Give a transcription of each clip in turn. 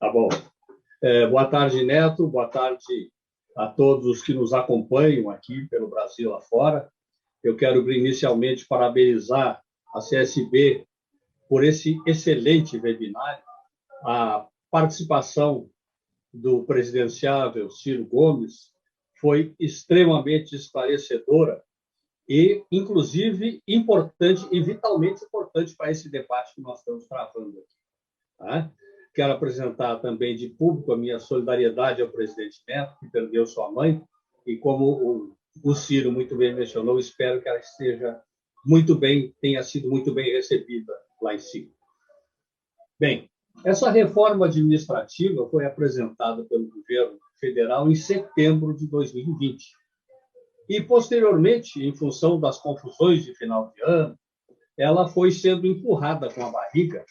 Tá bom. Boa tarde, Neto. Boa tarde a todos os que nos acompanham aqui pelo Brasil afora. Eu quero inicialmente parabenizar a CSB por esse excelente webinar. A participação do presidenciável Ciro Gomes foi extremamente esclarecedora e, inclusive, importante e vitalmente importante para esse debate que nós estamos travando aqui. Tá? Quero apresentar também de público a minha solidariedade ao presidente Neto, que perdeu sua mãe, e como o Ciro muito bem mencionou, espero que ela esteja muito bem, tenha sido muito bem recebida lá em cima. Bem, essa reforma administrativa foi apresentada pelo governo federal em setembro de 2020. E, posteriormente, em função das confusões de final de ano, ela foi sendo empurrada com a barriga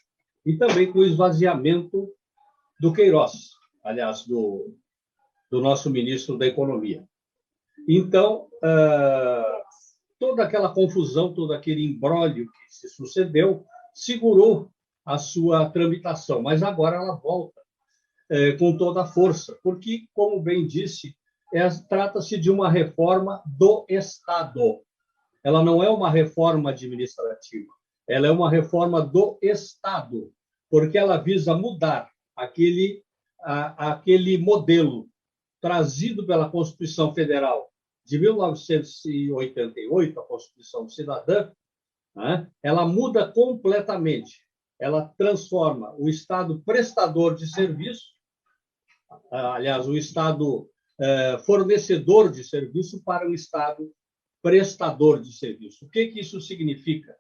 e também com o esvaziamento do Queiroz, aliás, do nosso ministro da Economia. Então, toda aquela confusão, todo aquele imbróglio que se sucedeu, segurou a sua tramitação, mas agora ela volta com toda a força, porque, como bem disse, trata-se de uma reforma do Estado. Ela não é uma reforma administrativa, ela é uma reforma do Estado, porque ela visa mudar aquele modelo trazido pela Constituição Federal de 1988, a Constituição Cidadã, né? Ela muda completamente. Ela transforma o Estado prestador de serviço, aliás, o Estado fornecedor de serviço para o Estado prestador de serviço. O que isso significa?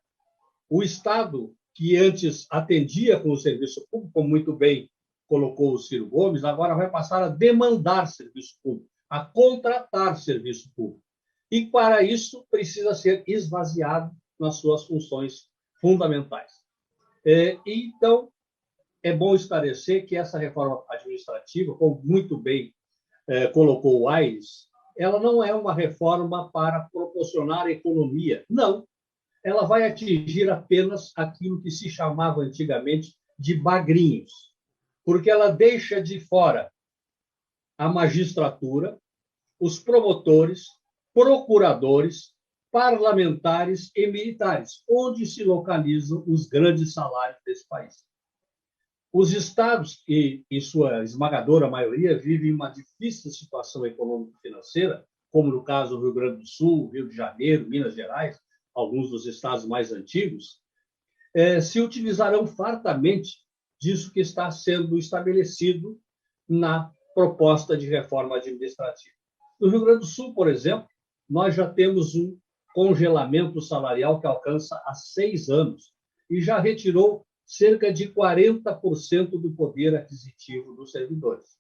O Estado, que antes atendia com o serviço público, como muito bem colocou o Ciro Gomes, agora vai passar a demandar serviço público, a contratar serviço público. E, para isso, precisa ser esvaziado nas suas funções fundamentais. Então, é bom esclarecer que essa reforma administrativa, como muito bem colocou o Aires, ela não é uma reforma para proporcionar economia. Não. Ela vai atingir apenas aquilo que se chamava antigamente de bagrinhos, porque ela deixa de fora a magistratura, os promotores, procuradores, parlamentares e militares, onde se localizam os grandes salários desse país. Os estados, que em sua esmagadora maioria vivem uma difícil situação econômico-financeira, como no caso do Rio Grande do Sul, Rio de Janeiro, Minas Gerais, alguns dos estados mais antigos, se utilizarão fartamente disso que está sendo estabelecido na proposta de reforma administrativa. No Rio Grande do Sul, por exemplo, nós já temos um congelamento salarial que alcança há 6 anos e já retirou cerca de 40% do poder aquisitivo dos servidores.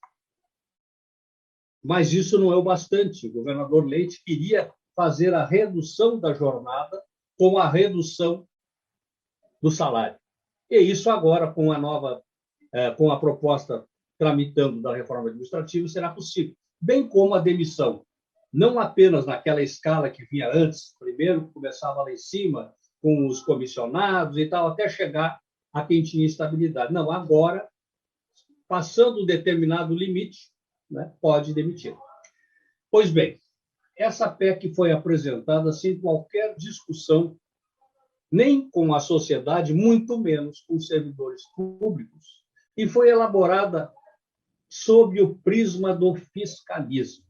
Mas isso não é o bastante. O governador Leite queria fazer a redução da jornada com a redução do salário. E isso agora, com a proposta tramitando da reforma administrativa, será possível. Bem como a demissão. Não apenas naquela escala que vinha antes, primeiro começava lá em cima, com os comissionados e tal, até chegar a quem tinha estabilidade. Não, agora, passando um determinado limite, né, pode demitir. Pois bem, essa PEC foi apresentada sem qualquer discussão, nem com a sociedade, muito menos com os servidores públicos, e foi elaborada sob o prisma do fiscalismo.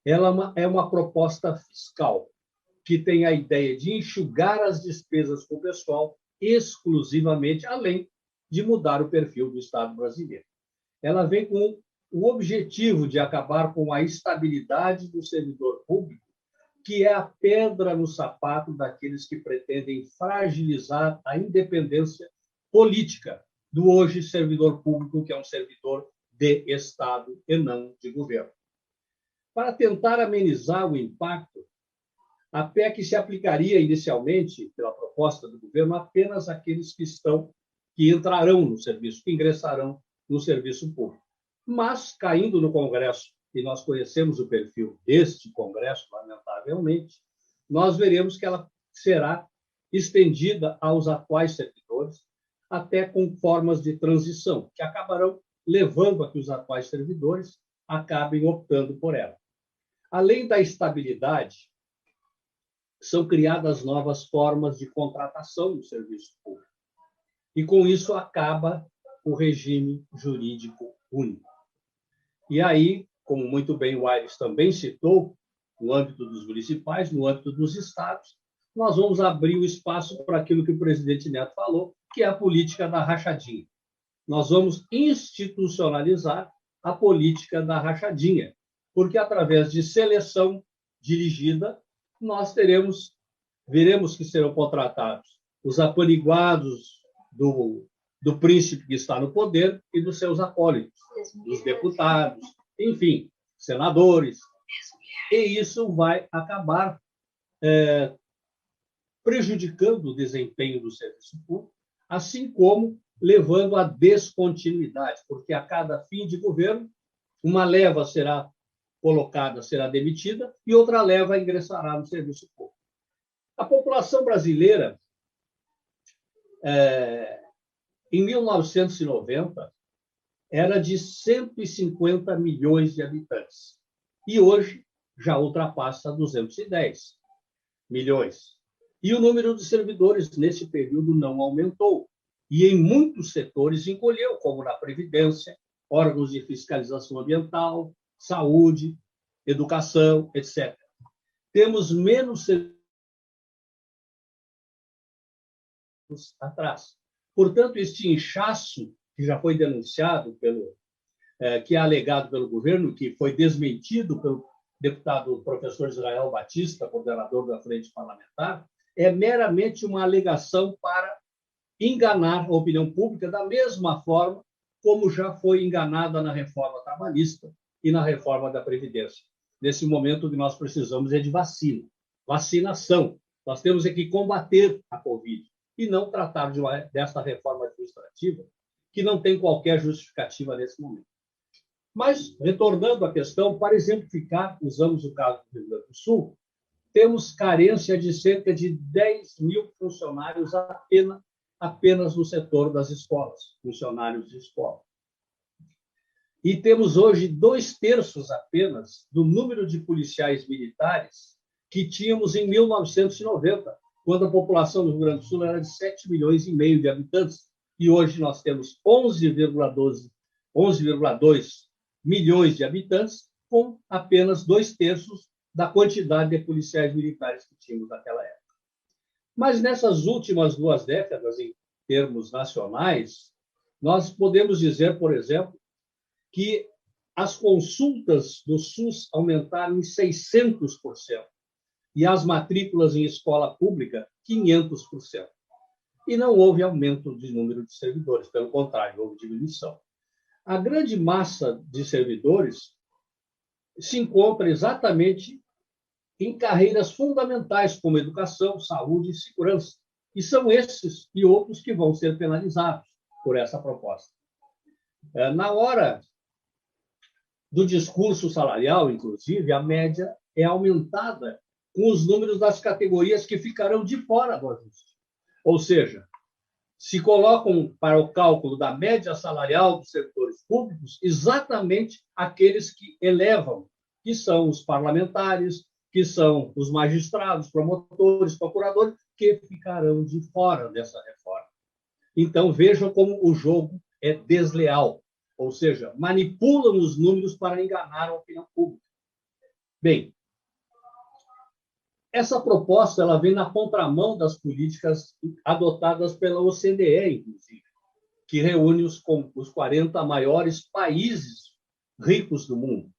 Ela é uma proposta fiscal que tem a ideia de enxugar as despesas com o pessoal exclusivamente, além de mudar o perfil do Estado brasileiro. Ela vem com o objetivo de acabar com a estabilidade do servidor público, que é a pedra no sapato daqueles que pretendem fragilizar a independência política do hoje servidor público, que é um servidor de Estado e não de governo. Para tentar amenizar o impacto, a PEC se aplicaria inicialmente, pela proposta do governo, apenas àqueles que entrarão no serviço, que ingressarão no serviço público. Mas, caindo no Congresso, e nós conhecemos o perfil deste Congresso, lamentavelmente, nós veremos que ela será estendida aos atuais servidores, até com formas de transição, que acabarão levando a que os atuais servidores acabem optando por ela. Além da estabilidade, são criadas novas formas de contratação no serviço público. E, com isso, acaba o regime jurídico único. E aí, como muito bem o Aires também citou, no âmbito dos municipais, no âmbito dos estados, nós vamos abrir o espaço para aquilo que o presidente Neto falou, que é a política da rachadinha. Nós vamos institucionalizar a política da rachadinha, porque através de seleção dirigida, nós veremos que serão contratados os apaniguados do príncipe que está no poder e dos seus acólitos, dos deputados, enfim, senadores. E isso vai acabar prejudicando o desempenho do serviço público, assim como levando à descontinuidade, porque a cada fim de governo, uma leva será colocada, será demitida, e outra leva ingressará no serviço público. A população brasileira, em 1990, era de 150 milhões de habitantes, e hoje já ultrapassa 210 milhões. E o número de servidores nesse período não aumentou. E em muitos setores encolheu, como na Previdência, órgãos de fiscalização ambiental, saúde, educação, etc. Temos menos servidores atrás. Portanto, este inchaço, que já foi denunciado, que é alegado pelo governo, que foi desmentido pelo deputado professor Israel Batista, coordenador da Frente Parlamentar, é meramente uma alegação para enganar a opinião pública da mesma forma como já foi enganada na reforma trabalhista e na reforma da Previdência. Nesse momento, o que nós precisamos é de vacina, vacinação. Nós temos que combater a Covid e não tratar dessa reforma administrativa que não tem qualquer justificativa nesse momento. Mas, retornando à questão, para exemplificar, usamos o caso do Rio Grande do Sul, temos carência de cerca de 10 mil funcionários apenas no setor das escolas, funcionários de escola. E temos hoje 2/3 apenas do número de policiais militares que tínhamos em 1990, quando a população do Rio Grande do Sul era de 7,5 milhões de habitantes, e hoje nós temos 11,2 milhões de habitantes, com apenas 2/3 da quantidade de policiais militares que tínhamos naquela época. Mas nessas últimas 2 décadas, em termos nacionais, nós podemos dizer, por exemplo, que as consultas do SUS aumentaram em 600% e as matrículas em escola pública 500%. E não houve aumento de número de servidores, pelo contrário, houve diminuição. A grande massa de servidores se encontra exatamente em carreiras fundamentais, como educação, saúde e segurança. E são esses e outros que vão ser penalizados por essa proposta. Na hora do discurso salarial, inclusive, a média é aumentada com os números das categorias que ficarão de fora do ajuste. Ou seja, se colocam para o cálculo da média salarial dos servidores públicos exatamente aqueles que elevam, que são os parlamentares, que são os magistrados, promotores, procuradores, que ficarão de fora dessa reforma. Então, vejam como o jogo é desleal, ou seja, manipulam os números para enganar a opinião pública. Bem, essa proposta ela vem na contramão das políticas adotadas pela OCDE, inclusive, que reúne os 40 maiores países ricos do mundo,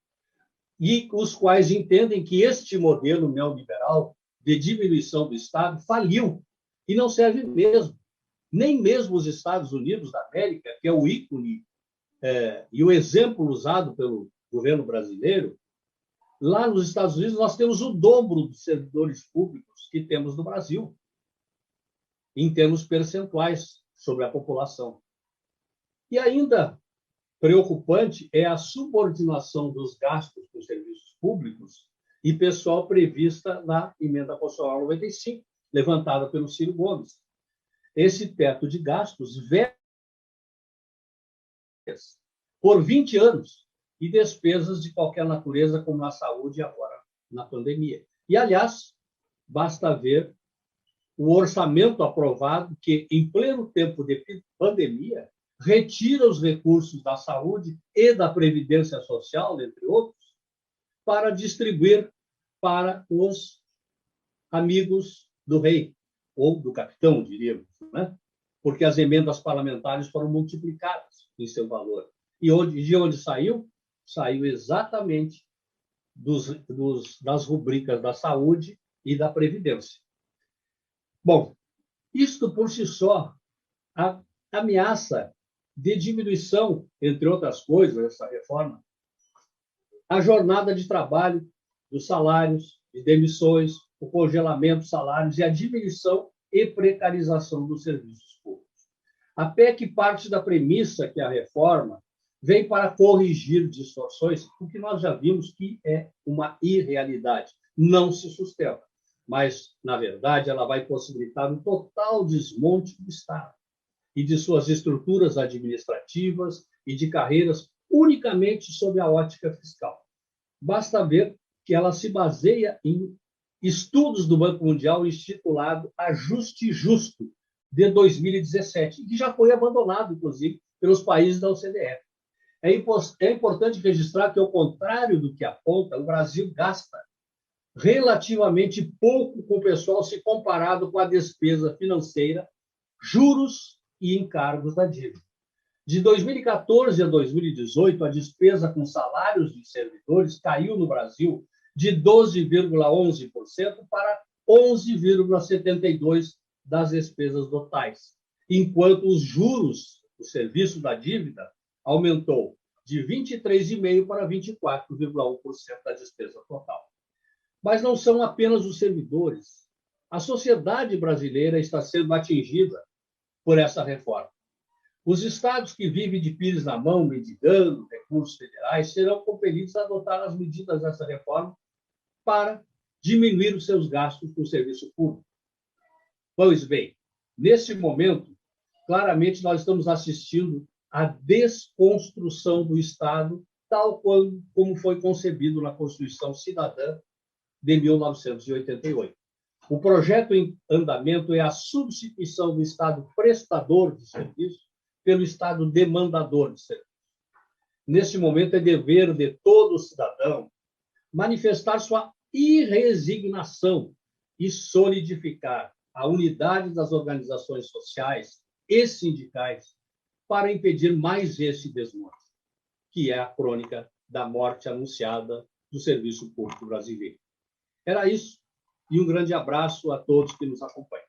e os quais entendem que este modelo neoliberal de diminuição do Estado faliu e não serve mesmo. Nem mesmo os Estados Unidos da América, que é o ícone e o exemplo usado pelo governo brasileiro, lá nos Estados Unidos nós temos o dobro dos servidores públicos que temos no Brasil, em termos percentuais sobre a população. E ainda preocupante é a subordinação dos gastos com serviços públicos e pessoal prevista na Emenda Constitucional 95, levantada pelo Ciro Gomes. Esse teto de gastos por 20 anos, e despesas de qualquer natureza, como na saúde e agora na pandemia. E, aliás, basta ver o orçamento aprovado, que, em pleno tempo de pandemia, retira os recursos da saúde e da Previdência Social, entre outros, para distribuir para os amigos do rei, ou do capitão, diríamos, né? Porque as emendas parlamentares foram multiplicadas em seu valor. E de onde saiu? Saiu exatamente das rubricas da saúde e da Previdência. Bom, isto por si só ameaça de diminuição, entre outras coisas, essa reforma, a jornada de trabalho, dos salários, de demissões, o congelamento de salários e a diminuição e precarização dos serviços públicos. A PEC parte da premissa que a reforma vem para corrigir distorções, o que nós já vimos que é uma irrealidade, não se sustenta. Mas, na verdade, ela vai possibilitar um total desmonte do Estado e de suas estruturas administrativas e de carreiras unicamente sob a ótica fiscal. Basta ver que ela se baseia em estudos do Banco Mundial intitulado Ajuste Justo, de 2017, que já foi abandonado, inclusive, pelos países da OCDE. É importante registrar que, ao contrário do que aponta, o Brasil gasta relativamente pouco com o pessoal se comparado com a despesa financeira, juros e encargos da dívida. De 2014 a 2018, a despesa com salários de servidores caiu no Brasil de 12,11% para 11,72% das despesas totais, enquanto os juros do serviço da dívida aumentou de 23,5% para 24,1% da despesa total. Mas não são apenas os servidores. A sociedade brasileira está sendo atingida por essa reforma. Os estados que vivem de pires na mão, mendigando recursos federais, serão compelidos a adotar as medidas dessa reforma para diminuir os seus gastos com o serviço público. Pois bem, nesse momento, claramente nós estamos assistindo à desconstrução do Estado, tal como foi concebido na Constituição Cidadã de 1988. O projeto em andamento é a substituição do Estado prestador de serviço pelo Estado demandador de serviço. Neste momento, é dever de todo cidadão manifestar sua irresignação e solidificar a unidade das organizações sociais e sindicais para impedir mais esse desmonte, que é a crônica da morte anunciada do serviço público brasileiro. Era isso, e um grande abraço a todos que nos acompanham.